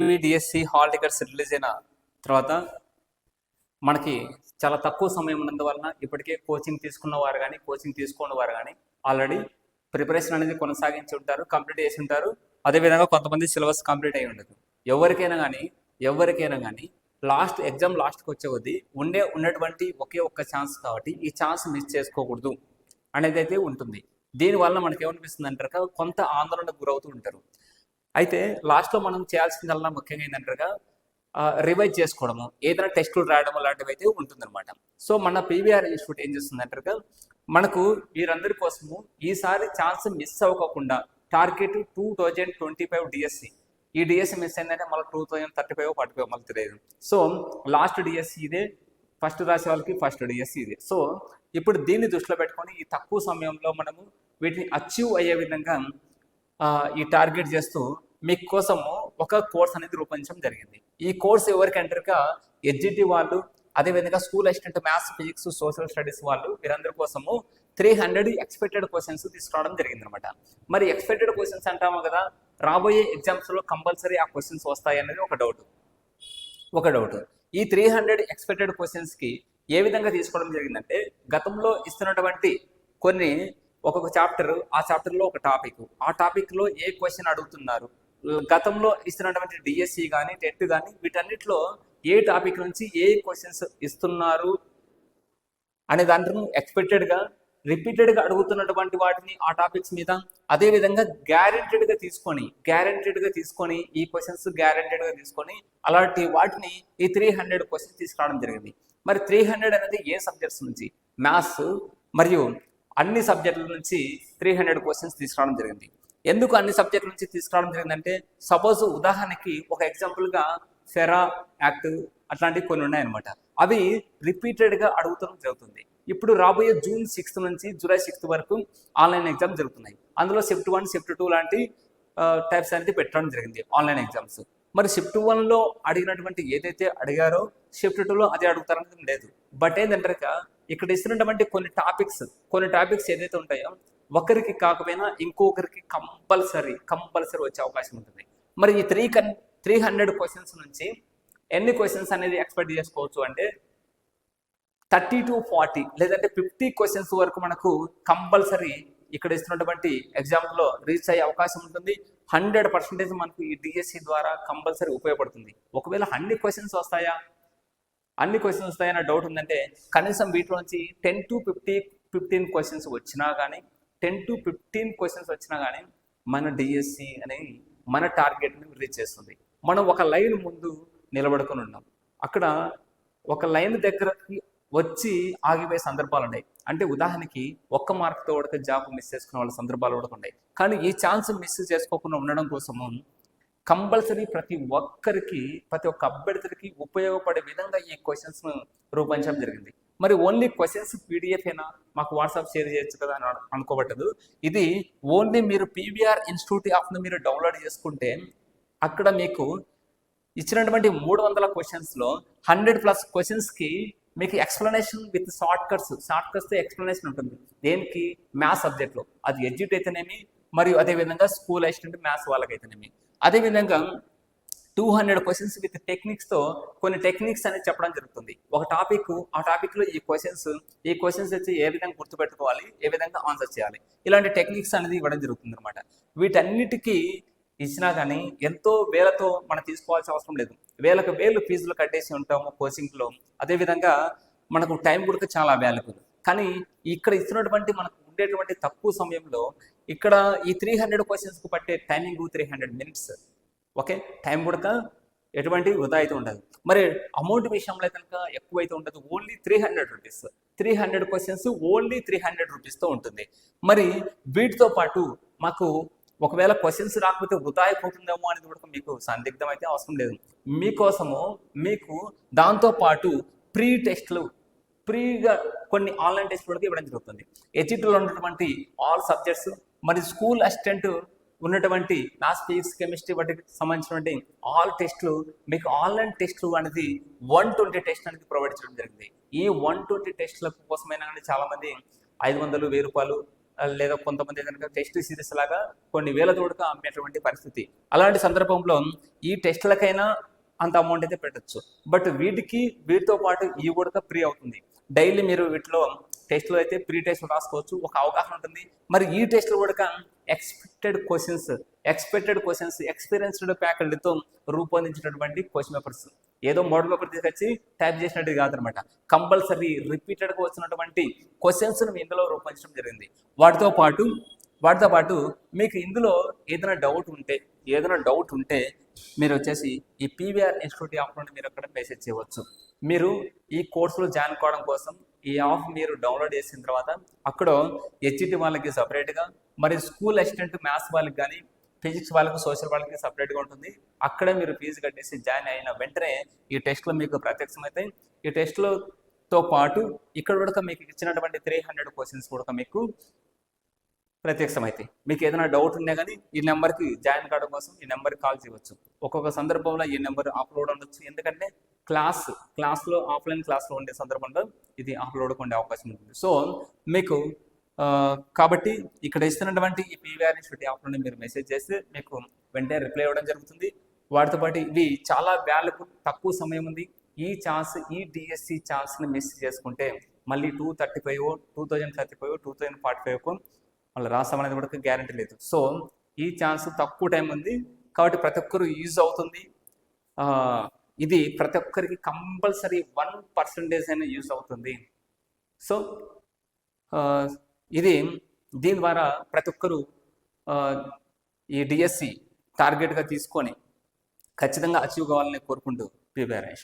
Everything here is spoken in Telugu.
డిఎస్సి హాల్ టికెట్స్ రిలీజ్ అయిన తర్వాత మనకి చాలా తక్కువ సమయం ఉన్నందువలన ఇప్పటికే కోచింగ్ తీసుకున్న వారు కానీ కోచింగ్ తీసుకోని వారు కానీ ఆల్రెడీ ప్రిపరేషన్ అనేది కొనసాగించి ఉంటారు, కంప్లీట్ చేసి ఉంటారు. అదేవిధంగా కొంతమంది సిలబస్ కంప్లీట్ అయి ఉండదు. ఎవరికైనా కానీ ఎగ్జామ్ లాస్ట్కి వచ్చే కొద్దీ ఉన్నటువంటి ఒకే ఒక్క ఛాన్స్ కాబట్టి ఈ ఛాన్స్ మిస్ చేసుకోకూడదు అనేది అయితే ఉంటుంది. దీనివల్ల మనకి ఏమనిపిస్తుంది అంటారు కొంత ఆందోళనకు గురవుతూ ఉంటారు. అయితే లాస్ట్లో మనం చేయాల్సిందల్లా ముఖ్యంగా ఏంటంటారుగా రివైజ్ చేసుకోవడము, ఏదైనా టెస్టులు రాయడం లాంటివి అయితే ఉంటుందన్నమాట. సో మన పీవీఆర్ ఇన్స్టిట్యూట్ ఏం చేస్తుందంటారుగా మనకు వీరందరి కోసము ఈసారి ఛాన్స్ మిస్ అవ్వకుండా టార్గెట్ 2025 డిఎస్సి. ఈ డిఎస్సి మిస్ అయిందంటే మళ్ళీ 2035 45 మళ్ళీ తెలియదు. సో లాస్ట్ డిఎస్సి ఇదే, ఫస్ట్ రాసే వాళ్ళకి ఫస్ట్ డిఎస్సి ఇదే. సో ఇప్పుడు దీన్ని దృష్టిలో పెట్టుకొని ఈ తక్కువ సమయంలో మనము వీటిని అచీవ్ అయ్యే విధంగా ఈ టార్గెట్ చేస్తూ మీకోసము ఒక కోర్స్ అనేది రూపొందించడం జరిగింది. ఈ కోర్స్ ఎవరికి అంటారుగా ఎడ్జిటి వాళ్ళు, అదేవిధంగా school assistant maths, physics, social studies వాళ్ళు వీరందరి కోసము 300 ఎక్స్పెక్టెడ్ క్వశ్చన్స్ తీసుకురావడం జరిగింది అనమాట. మరి ఎక్స్పెక్టెడ్ క్వశ్చన్స్ అంటాము కదా, రాబోయే ఎగ్జామ్స్లో కంపల్సరీ ఆ క్వశ్చన్స్ వస్తాయి అనేది ఒక డౌట్. ఈ 300 ఎక్స్పెక్టెడ్ క్వశ్చన్స్కి ఏ విధంగా తీసుకోవడం జరిగిందంటే, గతంలో ఇస్తున్నటువంటి కొన్ని ఒక్కొక్క చాప్టర్, ఆ చాప్టర్లో ఒక టాపిక్, ఆ టాపిక్లో ఏ క్వశ్చన్ అడుగుతున్నారు, గతంలో ఇస్తున్నటువంటి డిఎస్సి కానీ టెట్ కానీ వీటన్నిటిలో ఏ టాపిక్ నుంచి ఏ క్వశ్చన్స్ ఇస్తున్నారు అనే దాంట్లో ఎక్స్పెక్టెడ్గా రిపీటెడ్గా అడుగుతున్నటువంటి వాటిని ఆ టాపిక్స్ మీద అదేవిధంగా గ్యారెంటెడ్గా తీసుకొని ఈ క్వశ్చన్స్ గ్యారెంటెడ్గా తీసుకొని అలాంటి వాటిని ఈ 300 క్వశ్చన్స్ తీసుకురావడం జరిగింది. మరి 300 అనేది ఏ సబ్జెక్ట్స్ నుంచి, మ్యాథ్స్ మరియు అన్ని సబ్జెక్టుల నుంచి 300 క్వశ్చన్స్ తీసుకురావడం జరిగింది. ఎందుకు అన్ని సబ్జెక్టుల నుంచి తీసుకురావడం జరిగిందంటే, సపోజ్ ఉదాహరణకి ఒక ఎగ్జాంపుల్గా ఫెరా యాక్ట్ అట్లాంటివి కొన్ని ఉన్నాయన్నమాట. అవి రిపీటెడ్గా అడుగుతడం జరుగుతుంది. ఇప్పుడు రాబోయే జూన్ 6 నుంచి జూలై 6 వరకు ఆన్లైన్ ఎగ్జామ్ జరుగుతున్నాయి. అందులో షిఫ్ట్ 1, షిఫ్ట్ 2 లాంటి టైప్స్ అనేది పెట్టడం జరిగింది ఆన్లైన్ ఎగ్జామ్స్. మరి షిఫ్ట్ 1లో అడిగినటువంటి ఏదైతే అడిగారో షిఫ్ట్ 2లో అదే అడుగుతారనేది లేదు. బట్ ఏంటంటే ఇక్కడ ఇస్తున్నటువంటి కొన్ని టాపిక్స్ ఏదైతే ఉంటాయో ఒకరికి కాకపోయినా ఇంకొకరికి కంపల్సరీ వచ్చే అవకాశం ఉంటుంది. మరి ఈ 300 క్వశ్చన్స్ నుంచి ఎన్ని క్వశ్చన్స్ అనేది ఎక్స్పెక్ట్ చేసుకోవచ్చు అంటే 30 to 40 లేదంటే 50 క్వశ్చన్స్ వరకు మనకు కంపల్సరీ ఇక్కడ ఇస్తున్నటువంటి ఎగ్జామ్లో రీచ్ అయ్యే అవకాశం ఉంటుంది. 100% మనకు ఈ డిఎస్సి ద్వారా కంపల్సరీ ఉపయోగపడుతుంది. ఒకవేళ అన్ని క్వశ్చన్స్ వస్తాయన్న డౌట్ ఉందంటే కనీసం వీటిలో నుంచి 10 to 15 క్వశ్చన్స్ వచ్చినా కానీ మన డిఎస్సి అనే మన టార్గెట్ని రీచ్ చేస్తుంది. మనం ఒక లైన్ ముందు నిలబడుకొని ఉన్నాం, అక్కడ ఒక లైన్ దగ్గరకి వచ్చి ఆగిపోయే సందర్భాలు ఉన్నాయి. అంటే ఉదాహరణకి ఒక్క మార్క్తో కూడా జాబ్ మిస్ చేసుకునే వాళ్ళ సందర్భాలు కూడా ఉన్నాయి. కానీ ఈ ఛాన్స్ మిస్ చేసుకోకుండా ఉండడం కోసము కంపల్సరీ ప్రతి ఒక్క అభ్యర్థికి ఉపయోగపడే విధంగా ఈ క్వశ్చన్స్ను రూపొందించడం జరిగింది. మరి ఓన్లీ క్వశ్చన్స్ పీడిఎఫ్ అయినా మాకు వాట్సాప్ షేర్ చేయొచ్చు కదా అని అనుకోబట్టదు. ఇది ఓన్లీ మీరు పీవీఆర్ ఇన్స్టిట్యూట్ యాప్ను మీరు డౌన్లోడ్ చేసుకుంటే అక్కడ మీకు ఇచ్చినటువంటి 300 క్వశ్చన్స్లో 100+ క్వశ్చన్స్కి మీకు ఎక్స్ప్లెనేషన్ విత్ షార్ట్ కట్స్తో ఎక్స్ప్లెనేషన్ ఉంటుంది. దేనికి? మ్యాథ్స్ సబ్జెక్ట్లో, అది ఎడ్జిట్ అయితేనేమి మరియు అదేవిధంగా స్కూల్ అసిస్టెంట్ మ్యాథ్స్ వాళ్ళకైతేనేమి. అదేవిధంగా 200 క్వశ్చన్స్ విత్ టెక్నిక్స్తో కొన్ని టెక్నిక్స్ అనేది చెప్పడం జరుగుతుంది. ఒక టాపిక్, ఆ టాపిక్లో ఈ క్వశ్చన్స్ వచ్చి ఏ విధంగా గుర్తుపెట్టుకోవాలి, ఏ విధంగా ఆన్సర్ చేయాలి, ఇలాంటి టెక్నిక్స్ అనేది ఇవ్వడం జరుగుతుంది అనమాట. వీటన్నిటికీ ఇచ్చినా కానీ ఎంతో వేలతో మనం తీసుకోవాల్సిన అవసరం లేదు. వేలు ఫీజులు కట్టేసి ఉంటాము కోచింగ్లో. అదేవిధంగా మనకు టైం కూడా చాలా వాల్యుబుల్. కానీ ఇక్కడ ఇస్తున్నటువంటి మనకు ఉండేటువంటి తక్కువ సమయంలో ఇక్కడ ఈ 300 క్వశ్చన్స్కి పట్టే టైమింగ్ 300 minutes. ఓకే, టైం కూడా ఎటువంటి వృధా అయితే ఉండదు. మరి అమౌంట్ విషయంలో కనుక ఎక్కువైతే ఉండదు. ఓన్లీ 300 రూపీస్, 300 క్వశ్చన్స్ ఓన్లీ 300 రూపీస్తో ఉంటుంది. మరి వీటితో పాటు మాకు ఒకవేళ క్వశ్చన్స్ రాకపోతే వృధా అయిపోతుందేమో అనేది కూడా మీకు సందిగ్ధం అయితే అవసరం లేదు. మీకు దాంతోపాటు ఫ్రీగా కొన్ని ఆన్లైన్ టెస్టులు ఇవ్వడం జరుగుతుంది. ఎడ్జిట్లో ఉన్నటువంటి ఆల్ సబ్జెక్ట్స్, మరి స్కూల్ అసిస్టెంట్ ఉన్నటువంటి మ్యాథ్స్, ఫిజిక్స్, కెమిస్ట్రీ వాటికి సంబంధించినటువంటి ఆల్ టెస్టులు మీకు ఆన్లైన్ టెస్టులు అనేది 120 టెస్ట్ అనేది ప్రొవైడ్ చేయడం జరిగింది. ఈ 120 టెస్టుల కోసమైనా కానీ చాలామంది 500, 1000 రూపాయలు లేదా కొంతమంది కనుక టెస్ట్ సిరీస్ లాగా కొన్ని వేల తోడుగా అమ్మేటువంటి పరిస్థితి. అలాంటి సందర్భంలో ఈ టెస్టులకైనా అంత అమౌంట్ అయితే పెట్టచ్చు. బట్ వీటితో పాటు ఇవి కూడా ఫ్రీ అవుతుంది. డైలీ మీరు వీటిలో టెస్టులు అయితే ప్రీ టెస్టులు రాసుకోవచ్చు, ఒక అవగాహన ఉంటుంది. మరి ఈ టెస్టులు కూడా ఎక్స్పెక్టెడ్ క్వశ్చన్స్ ఎక్స్పీరియన్స్డ్ ఫ్యాకల్టీతో రూపొందించినటువంటి క్వశ్చన్ పేపర్స్. ఏదో మోడల్ పేపర్ తీసుకొచ్చి టైప్ చేసినట్టు కాదనమాట. కంపల్సరీ రిపీటెడ్గా వచ్చినటువంటి క్వశ్చన్స్ను ఇందులో రూపొందించడం జరిగింది. వాటితో పాటు మీకు ఇందులో ఏదైనా డౌట్ ఉంటే మీరు వచ్చేసి ఈ పీవీఆర్ ఇన్స్టిట్యూట్ యాప్ నుండి మీరు అక్కడ మెసేజ్ చేయవచ్చు. మీరు ఈ కోర్సులో జాయిన్ కావడం కోసం ఈ యాప్ మీరు డౌన్లోడ్ చేసిన తర్వాత అక్కడ హెచ్ఈటి వాళ్ళకి సపరేట్గా, మరి స్కూల్ అసిస్టెంట్ మ్యాథ్స్ వాళ్ళకి కానీ, ఫిజిక్స్ వాళ్ళకి, సోషల్ వాళ్ళకి సపరేట్గా ఉంటుంది. అక్కడే మీరు ఫీజు కట్టేసి జాయిన్ అయిన వెంటనే ఈ టెస్ట్లో మీకు ప్రత్యక్షమవుతాయి. ఈ టెస్ట్లతో పాటు ఇక్కడ కూడా మీకు ఇచ్చినటువంటి 300 క్వశ్చన్స్ కూడా మీకు ప్రత్యక్షమవుతాయి. మీకు ఏదైనా డౌట్ ఉన్నా కానీ ఈ నెంబర్కి జాయిన్ కావడం కోసం ఈ నెంబర్కి కాల్ చేయవచ్చు. ఒక్కొక్క సందర్భంలో ఈ నెంబర్ అప్లోడ్ ఉండొచ్చు, ఎందుకంటే క్లాస్లో ఆఫ్లైన్ క్లాస్లో ఉండే సందర్భంలో ఇది అప్లోడ్కి ఉండే అవకాశం ఉంటుంది. సో మీకు కాబట్టి ఇక్కడ ఇస్తున్నటువంటి ఈ పీవీఆర్ ఇన్స్టిట్యూట్ యాప్ నుండి మీరు మెసేజ్ చేస్తే మీకు వెంటనే రిప్లై ఇవ్వడం జరుగుతుంది. వాటితో పాటు ఇవి చాలా వాల్యుబుల్, తక్కువ సమయం ఉంది. ఈ డిఎస్సి ఛాన్స్ని మిస్ చేసుకుంటే మళ్ళీ 2035, 2045 మళ్ళీ రాస్తామనేది కూడా గ్యారంటీ లేదు. సో ఈ ఛాన్స్ తక్కువ టైం ఉంది కాబట్టి ప్రతి ఒక్కరు యూజ్ అవుతుంది. ఇది ప్రతి ఒక్కరికి కంపల్సరీ 1% అయినా యూజ్ అవుతుంది. సో దీని ద్వారా ప్రతి ఒక్కరు ఈ డిఎస్సి టార్గెట్గా తీసుకొని ఖచ్చితంగా అచీవ్ కావాలని కోరుకుంటూ పీవీఆర్